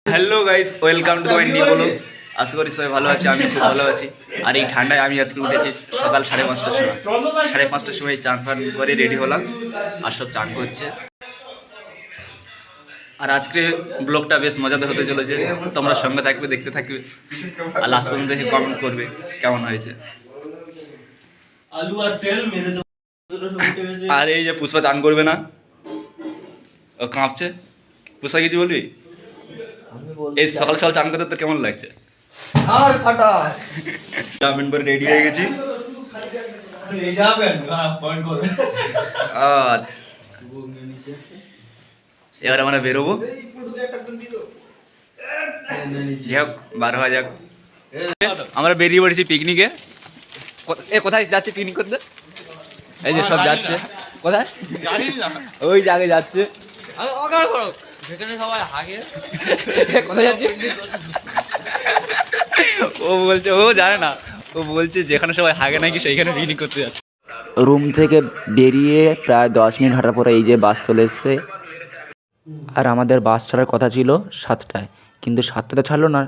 Hello guys, welcome to my new blog. আশা করি সবাই ভালো আছে, আমি খুব ভালো আছি। আর এই ঠান্ডায় আমি আজকে উঠেছি সকাল 5:30টার সময়। 5:30টার সময় চান ফান করে রেডি হলাম, আর সব চান করছে। আর আজকে ব্লগটা বেশ মজাদার হতে চলেছে, তোমরা সঙ্গে থাকবে, দেখতে থাকবে, আর লাস্ট পর্যন্ত দেখে কমেন্ট করবে কেমন হয়েছে। আর এই যে পুষ্পা চান করবে না, ও কাঁপছে। পুষ্পা কিছু বলবি? এই সকাল সকাল চান করতে তোর কেমন লাগছে? চাউমিন করে রেডি হয়ে গেছি। এবার আমরা বেরোবো, যাই হোক 12 যাক। আমরা বেরিয়ে পড়েছি পিকনিকে। কোথায় যাচ্ছে পিকনিক করতে? এই যে সব যাচ্ছে। কোথায়? ওই জায়গায় যাচ্ছে। কোথায় যাচ্ছে? ও বলছে ও জানে না, ও বলছে যেখানে সবাই হাগে নাকি সেইখানে পিকনিক করতে যাচ্ছে। রুম থেকে বেরিয়ে প্রায় 10 মিনিট হাঁটার পরে এই যে বাস চলে এসছে। আর আমাদের বাস ছাড়ার কথা ছিল 7টায়, কিন্তু 7টাতে ছাড়লো না,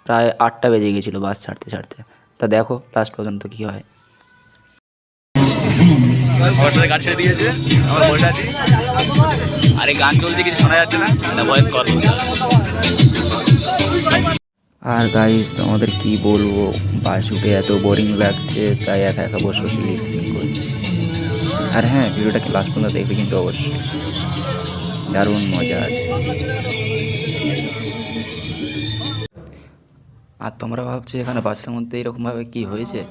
প্রায় 8টা বেজে গিয়েছিল বাস ছাড়তে ছাড়তে। তা দেখো লাস্ট পর্যন্ত কী হয়। আমার সাথে গান ছেড়ে দিয়েছে, আমার বসে আছি। আরে গান চলছে, কিছু শোনা যাচ্ছে না, ভয়েস কল। আর গাইস তোমাদের কি বলবো, বাস উঠে এত বোরিং লাগছে, তাই একা একা বসে বসে লিপসিং করছি। আর হ্যাঁ, ভিডিওটাকে লাস্ট পর্যন্ত দেখবে কিন্তু অবশ্যই, দারুণ মজা আছে। আর তোমরা ভাবছো এখানে বাসের মধ্যে এরকমভাবে কি হয়েছে?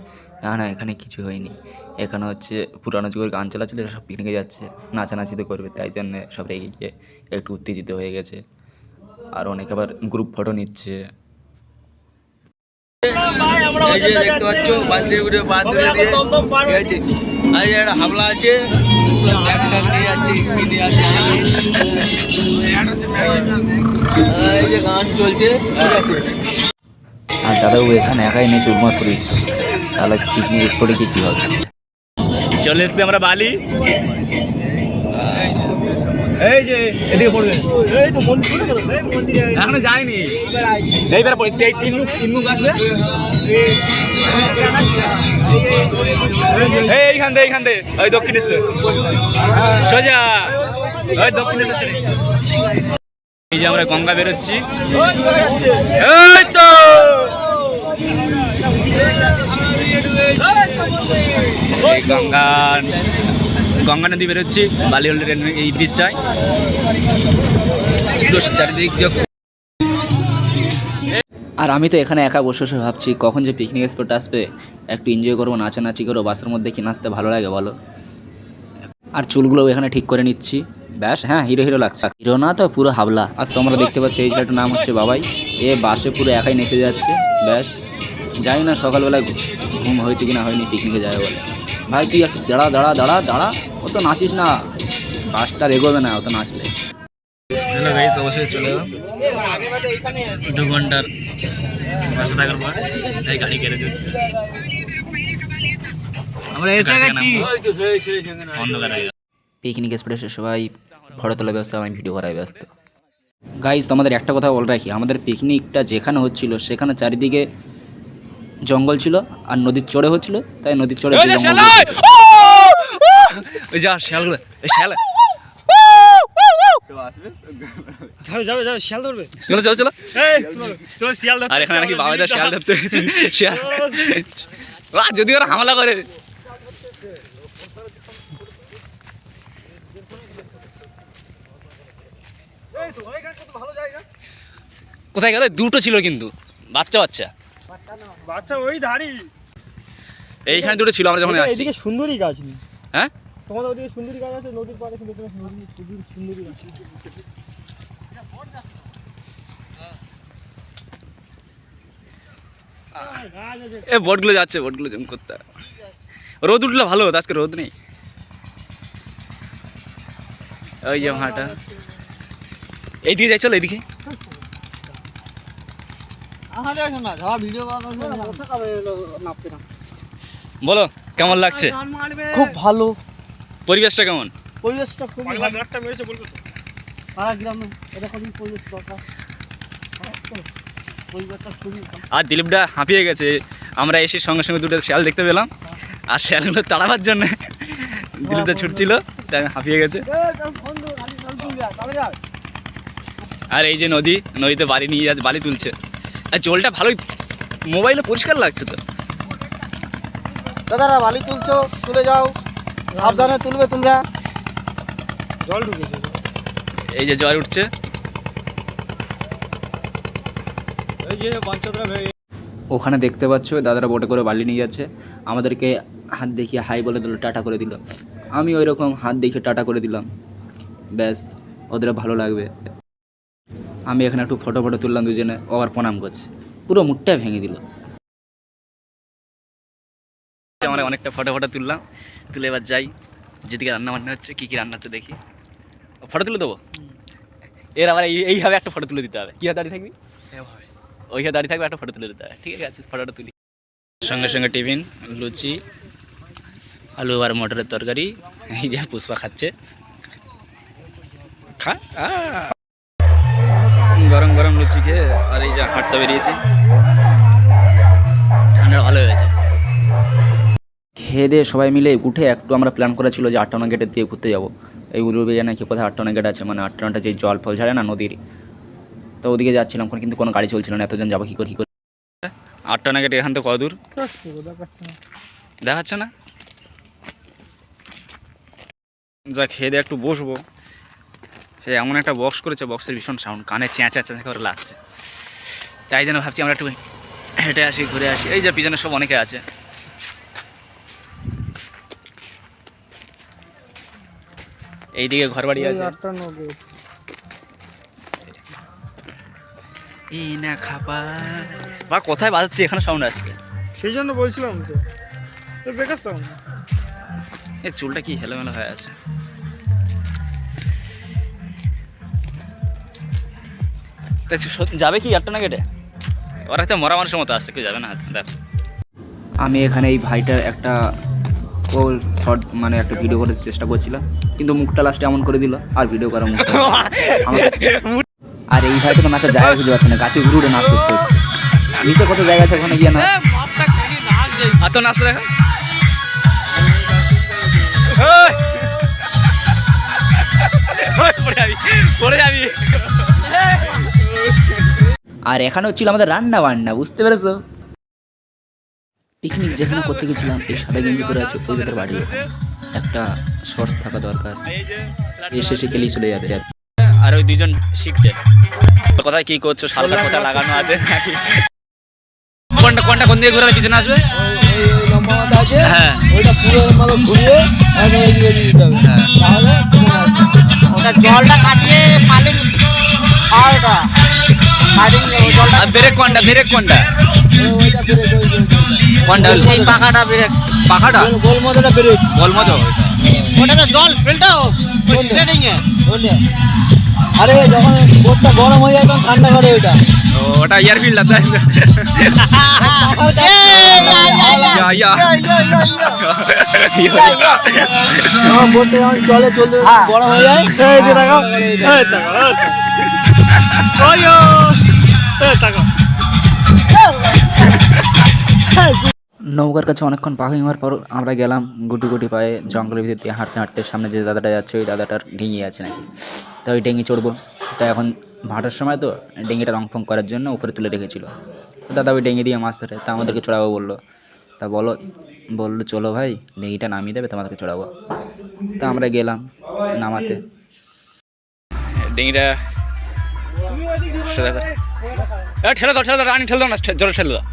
না না, এখানে কিছু হয়নি। এখানে হচ্ছে পুরানো যুগের গান চালাচ্ছিল, সব পিকনিকে যাচ্ছে, নাচানাচি তো করবে, তাই জন্যে সব রেগে গিয়ে একটু উত্তেজিত হয়ে গেছে। আর অনেকে আবার গ্রুপ ফটো নিচ্ছে। এই যে দেখতে পাচ্ছ বালতির উপরে পা তুলে দিয়ে গেছে। আর একটা হামলা আছে, ব্যাগ ট্যাগ নিয়ে যাচ্ছে, কি নিয়ে যাচ্ছে। এই যে গান চলছে, ঠিক আছে। আর দাদাবাবু এখানে একাই নেই, চুরমার করিস, তাহলে পিকনিক স্পটে কি কী হবে। চলে এসছি আমরা বালি। এই যে এদিকে পড়বে, এখনো যায়নি। এইবার তিন মুখ আসবে। এইখান থেকে ওই দক্ষিণেশ্বর সোজা, ওই দক্ষিণেশ্বর। এই যে আমরা গঙ্গা বেরোচ্ছি, এই তো গঙ্গা নদী বেরোচ্ছি বালিওয়ালের এই ব্রিজটায়। চারিদিক। আর আমি তো এখানে একা বসে বসে ভাবছি কখন যে পিকনিক স্পট আসবে, একটু এনজয় করবো, নাচানাচি করবো। বাসের মধ্যে কি নাচতে ভালো লাগে বলো? আর চুলগুলো এখানে ঠিক করে নিচ্ছি, ব্যাস। হ্যাঁ, হিরো হিরো লাগছে, হিরো না তো পুরো হাবলা। আর তোমরা দেখতে পাচ্ছ এই ছেলেটার নাম হচ্ছে বাবাই। এ বাসে পুরো একাই নেচে যাচ্ছে, ব্যাস। জানি না সকালবেলায় ঘুম হয়েছে কিনা হয়নি, পিকনিকে যাবে বলে। ভাই তুই একটু দাঁড়া দাঁড়া দাঁড়া দাঁড়া, অত নাচিস না, বাসটা এগোবে না অত নাচলে। হ্যালো গাইস, অবশ্যই চলে এলাম 2 ঘন্টার বাসে থাকার পর। তাই গাড়ি গ্যারেজ হচ্ছে, আমরা এসে গেছি। পিকনিক স্পটে এসে সবাই ফটো তোলা ব্যস্ত, আমি ভিডিও করায় ব্যস্ত। গাইস তোমাদের একটা কথা বলে রাখি, আমাদের পিকনিকটা যেখানে হচ্ছিল সেখানে চারিদিকে জঙ্গল ছিল, আর নদীর চড়ে হচ্ছিল, তাই নদীর চড়ে যদি ওরা হামলা করে। কোথায় গেল? দুটো ছিল কিন্তু বাচ্চা ওই ধারি, এইখানে দুটো ছিল। আমরা যখন আসছি সুন্দরী গাছ নেই। হ্যাঁ, তোমাদের ওদিকে সুন্দরী গাছ আছে, নদীর পাড়ে কিন্তু সুন্দরী গাছ। এ বোটগুলো যাচ্ছে, বোটগুলো জম করতে। রোদ উঠলে ভালো হতো, আজকে রোদ নেই। ওই যে ভাটা, এইদিকে যাই, চলো এইদিকে। বলো কেমন লাগছে? খুব ভালো, পরিবেশটা কেমন? পরিবেশটা খুব ভালো। গাড়টা মেরেছে বলবো তো, পাড়া গ্রামে এরকমই পরিবেশ দরকার। পরিবেশটা খুবই ভালো। আর দিলীপটা হাঁপিয়ে গেছে। আমরা এসে সঙ্গে সঙ্গে দুটো শিয়াল দেখতে পেলাম, আর শিয়ালগুলো তাড়াবার জন্য দিলীপটা ছুটছিল, তাই হাঁপিয়ে গেছে। আর এই যে নদী, নদীতে বালি নিয়ে যাচ্ছে, বালি তুলছে। আর জলটা ভালোই, মোবাইলে পরিষ্কার লাগছে তো। দাদারা বালি তুলছো, তুলে যাও, সাবধানে তুলবে তোমরা। জল ঢুকেছে, এই যে জল উঠছে। ওখানে দেখতে পাচ্ছ দাদারা বোটে করে বালি নিয়ে যাচ্ছে, আমাদেরকে হাত দেখিয়ে হাই বলে দিল, টাটা করে দিল। আমি ওই রকম হাত দেখে টাটা করে দিলাম, ব্যাস ওদের ভালো লাগবে। আমি এখানে একটু ফটো তুললাম দুজনে, ও আবার প্রণাম করছে, পুরো মুডটা ভেঙে দিল। আমরা অনেকটা ফটো তুললাম, তুলে এবার যাই যেদিকে রান্না বান্না হচ্ছে, কী কী রান্না হচ্ছে দেখি। ফটো তুলে দেবো, এর আবার এইভাবে একটা ফটো তুলে দিতে হবে। কীভাবে দাঁড়িয়ে থাকবি? ওইভাবে দাঁড়িয়ে থাকবে, একটা ফটো তুলে দিতে হবে। ঠিক আছে, ফটোটা তুলি। সঙ্গে সঙ্গে টিফিন, লুচি, আলু আর মটরের তরকারি। এই যে পুষ্পা খাচ্ছে, খা। গরম গরম লুচি খেয়ে আর এই যে হাঁটতে বেরিয়েছি, ঠান্ডা ভালো হয়েছে। খেয়ে দিয়ে সবাই মিলে উঠে একটু আমরা প্ল্যান করেছিল যে আটটানা গেটের দিয়ে ঘুরতে যাবো। এই উলুবেড়িয়া নাকি কোথায় আটটানা গেট আছে, মানে আটটানাটা যে জল ফল ছাড়ে না নদীর, তো ওদিকে যাচ্ছিলাম, কিন্তু কোনো গাড়ি চলছিল না, এতজন যাবো কী করে। আটটানা গেট এখান থেকে কত দূর দেখাচ্ছে না। যা খেয়ে দিয়ে একটু বসবো, সে এমন একটা বক্স করেছে, বক্সের ভীষণ সাউন্ড, কানে চেঁচা করে লাগছে। তাই জন্য ভাবছি আমরা একটু হেঁটে আসি, ঘুরে আসি। এই যে পিছনে সব অনেকে আছে। এইদিকে ঘর বাড়ি আছে। এই না খাবার বা কোথায় বাজাচ্ছে, এখানে সাউন্ড আসছে, সেই জন্য বলছিলাম তো বেকার সাউন্ড। এই চুলটা কি হেলোমেলো হয়ে আছে। যাবে কি আটটানা গেটে? ওরা হচ্ছে মরা মানুষের মতো আসছে, কেউ যাবে না। দেখ আমি এখানে এই ভাইটার একটা শর্ট, মানে একটা ভিডিও করার চেষ্টা করছিলাম, কিন্তু মুখটা লাস্টে এমন করে দিল, আর ভিডিও করার মুখটা আর এই ভাইটা তো নাচার জায়গা খুঁজে পাচ্ছে না, গাছে ঘুরে উঠে নাচ করতে হচ্ছে। নিচে কত জায়গা আছে, ওখানে গিয়ে না আর তো নাচটা দেখা। আর এখানে হচ্ছিল আমাদের রান্না বান্না, বুঝতে পেরেছো? পিকনিক যেখানে করতে গেছিলাম, এই সাদা গেঞ্জি পরে আছে ওই তাদের বাড়ি, একটা শর্টস থাকা দরকার, এসে খেলেই চলে যাবে। আর ওই দুজন শিখছে কোথায় কি করছো, শালটা কোথায় লাগানো আছে, কোনটা কোন দিকে ঘুরে পিছনে আসবে। হ্যাঁ, ওইটা পুরো মানে ঘুরিয়ে একদম এদিকে দিতে হবে, তাহলে ওটা জলটা কাটিয়ে পানি খাওয়াটা সাইডিং জলটা। ব্রেক কোনটা, ওইটা কোনটা? এই পাখাটা ব্রেক, পাখাটা গোল মজোটা ব্রেক, গোল মজো। ওটা তো জল ফিল্টার সেটিং এ ওটা। আরে যখন বোটটা গরম হয়ে যায় তখন ঠান্ডা করে ওইটা, ওটা এয়ার ফিল্টার। বোটটা যখন জলে চলতে গরম হয়ে যায়, নৌকার কাছে অনেকক্ষণ পাখি হওয়ার পর আমরা গেলাম গুটি পায়ে জঙ্গলের ভিতর দিয়ে হাঁটতে সামনে যে দাদাটা যাচ্ছে, ওই দাদাটার ডিঙি আছে নাকি, তো ওই ডিঙি চড়বো। তা এখন ভাটার সময় তো ডিঙিটা রং ফং করার জন্য উপরে তুলে রেখেছিল, দাদা ওই ডিঙি দিয়ে মাছ ধরে, তা আমাদেরকে চড়াবো বললো। তা বললো চলো ভাই, ডিঙিটা নামিয়ে দেবে, তোমাদেরকে চড়াবো। তা আমরা গেলাম নামাতে, ডিঙিটা ঠেলে দাও রানি, ঠেলে দাও না, জলে ঠেলে দাও।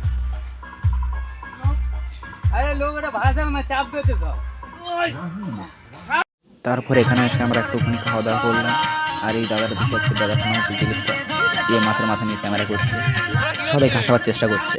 তারপর এখানে এসে আমরা একটুখানি খাওয়া দাওয়া করলাম। আর এই দাদাটা দেখতে পাচ্ছি, দাদাটা নাম হচ্ছে দিলীপটা, এই মাছের মাথা নিয়ে ক্যামেরা করছে, সবাই হাসাবার চেষ্টা করছে।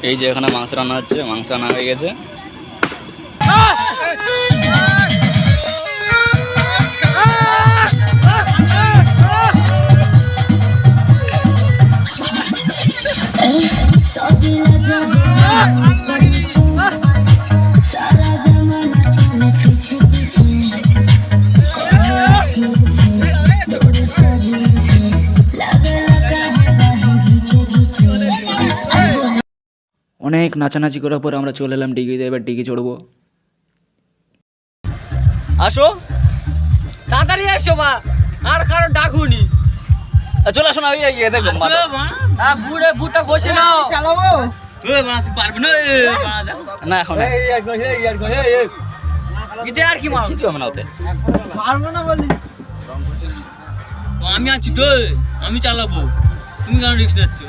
এই যে এখানে মাংস রান্না হচ্ছে, মাংস রান্না হয়ে গেছে। অনেক নাচানাচি করার পর আমরা চলে এলাম ডিগিতে, এবার ডিগি চড়বো। আসো তাড়াতাড়ি এসো মা, আর কারো ডাকুনি। চলে আসো না, ওই দেখো বুড়ে বুটটা বসে নাও, চালাবো পারবি না না এখন ইতে আর কি মার কিছু হবে না ওতে। পারবো না বলি, আমি আছি তো, আমি চালাবো, তুমি কেন রিস্ক নিচ্ছ?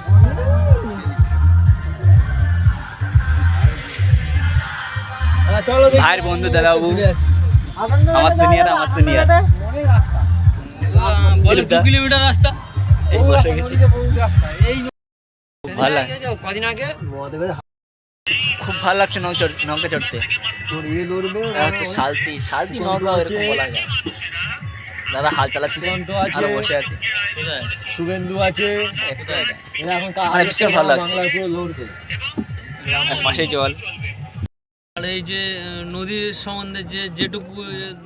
চলো ভাইয়ের বন্ধু দাদাবাবু, আমার সিনিয়র, আমার সিনিয়র। বলে 2 কিলোমিটার রাস্তা। এই বসে গেছি, ভালো লাগে, কদিন আগে খুব ভালো লাগছে নৌকা চড়তে। হচ্ছে শালতি, শালতি নৌকা এরকম বলা যায়। দাদা হাল চালাচ্ছে আর বসে আছে। শুভেন্দু আছে, মানে ভীষণ ভালো লাগছে। পাশেই জল। আর এই যে নদীর সম্বন্ধে যেটুকু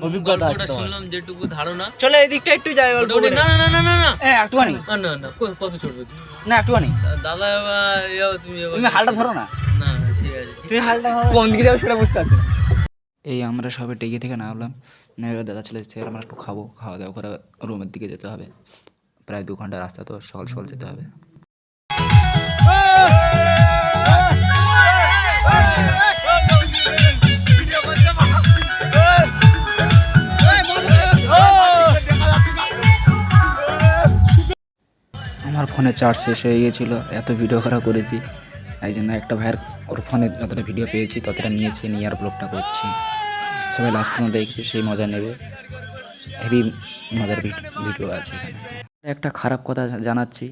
অভিজ্ঞতা গল্পটা শুনলাম, যেটুকু ধারণা, চলো এই দিকটা একটু যাই। মোটামুটি না না না না না একটুখানি না না না কত চড়বে না, একটুখানি দাদা? তুমি হালটা ধরো না, না ঠিক আছে, তুমি হালটা কোন দিকে যাবো সেটা বুঝতে পারছি না। এই আমরা সবাই টেগে থেকে নামলাম, নেমে দাদা চলে এসেছে। আমরা একটু খাবো, খাওয়া দাওয়া করে রুমের দিকে যেতে হবে। প্রায় 2 ঘন্টা রাস্তা, তো সকাল সকাল যেতে হবে। আমার ফোনে চার্জ শেষ হয়ে গিয়েছিলো, এত ভিডিও করা করেছি। তাই জন্য একটা ভাইয়ের ওর ফোনে যতটা ভিডিও পেয়েছি ততটা নিয়েছি, নিয়ে আর ব্লগটা করছি। সবাই লাস্ট পর্যন্ত দেখবে, সেই মজা নেবে। হেভি মজার ভিডিও আছে এখানে। একটা খারাপ কথা জানাচ্ছি,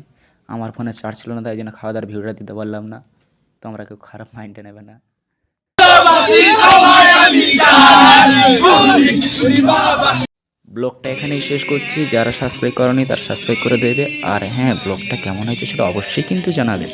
আমার ফোনে চার্জ ছিল না, তাই জন্য খাওয়া দাওয়ার ভিডিওটা দিতে পারলাম না। তোমরা কেউ খারাপ মাইন্ডে নেবে না। ব্লগটা এখানেই শেষ করছি। যারা সাবস্ক্রাইব করনি তারা সাবস্ক্রাইব করে দেবে। আর হ্যাঁ, ব্লগটা কেমন হয়েছে সেটা অবশ্যই কিন্তু জানাবে।